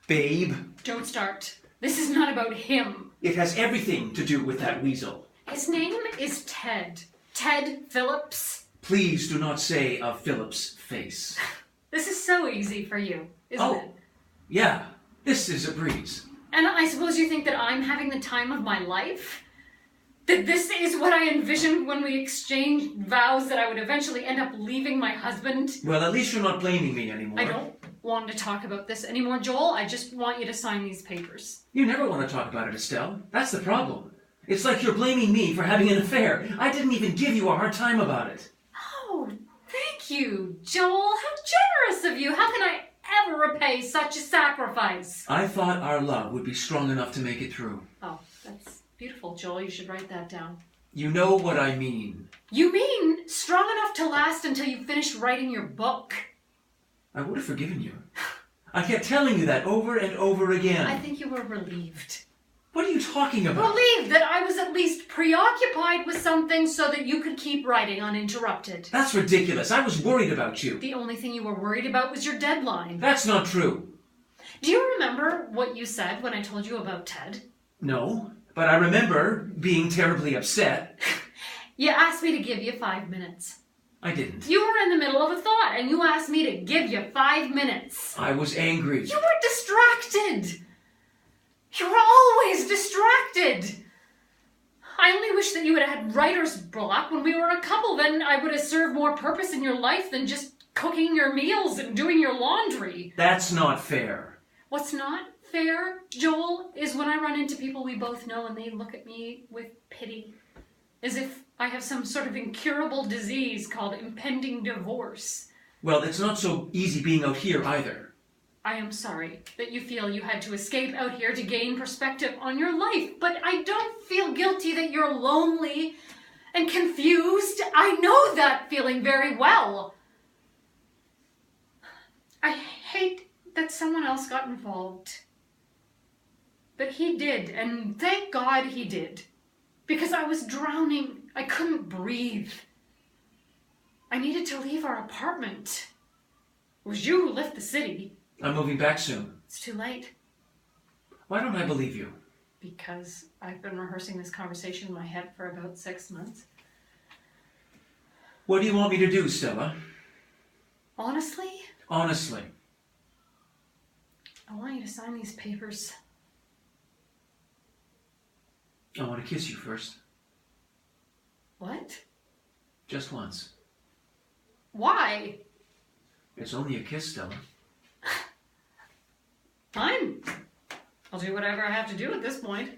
Babe. Don't start. This is not about him. It has everything to do with that weasel. His name is Ted. Ted Phillips. Please do not say of Philip's face. This is so easy for you, isn't it? Yeah. This is a breeze. And I suppose you think that I'm having the time of my life? That this is what I envisioned when we exchanged vows that I would eventually end up leaving my husband? Well, at least you're not blaming me anymore. I don't want to talk about this anymore, Joel. I just want you to sign these papers. You never want to talk about it, Estelle. That's the problem. It's like you're blaming me for having an affair. I didn't even give you a hard time about it. Oh, thank you, Joel. How generous of you. How can I ever repay such a sacrifice? I thought our love would be strong enough to make it through. Oh, that's beautiful, Joel. You should write that down. You know what I mean. You mean strong enough to last until you finished writing your book? I would have forgiven you. I kept telling you that over and over again. I think you were relieved. What are you talking about? Relieved that I was at least preoccupied with something so that you could keep writing uninterrupted. That's ridiculous. I was worried about you. The only thing you were worried about was your deadline. That's not true. Do you remember what you said when I told you about Ted? No, but I remember being terribly upset. You asked me to give you 5 minutes. I didn't. You were in the middle of a thought and you asked me to give you 5 minutes. I was angry. You were distracted. You were always distracted. I only wish that you had had writer's block when we were a couple. Then I would have served more purpose in your life than just cooking your meals and doing your laundry. That's not fair. What's not fair, Joel, is when I run into people we both know and they look at me with pity. As if I have some sort of incurable disease called impending divorce. Well, it's not so easy being out here either. I am sorry that you feel you had to escape out here to gain perspective on your life, but I don't feel guilty that you're lonely and confused. I know that feeling very well. I hate that someone else got involved. But he did, and thank God he did. Because I was drowning. I couldn't breathe. I needed to leave our apartment. It was you who left the city. I'm moving back soon. It's too late. Why don't I believe you? Because I've been rehearsing this conversation in my head for about 6 months. What do you want me to do, Stella? Honestly? Honestly. I want you to sign these papers. I want to kiss you first. What? Just once. Why? It's only a kiss, Stella. Fine. I'll do whatever I have to do at this point.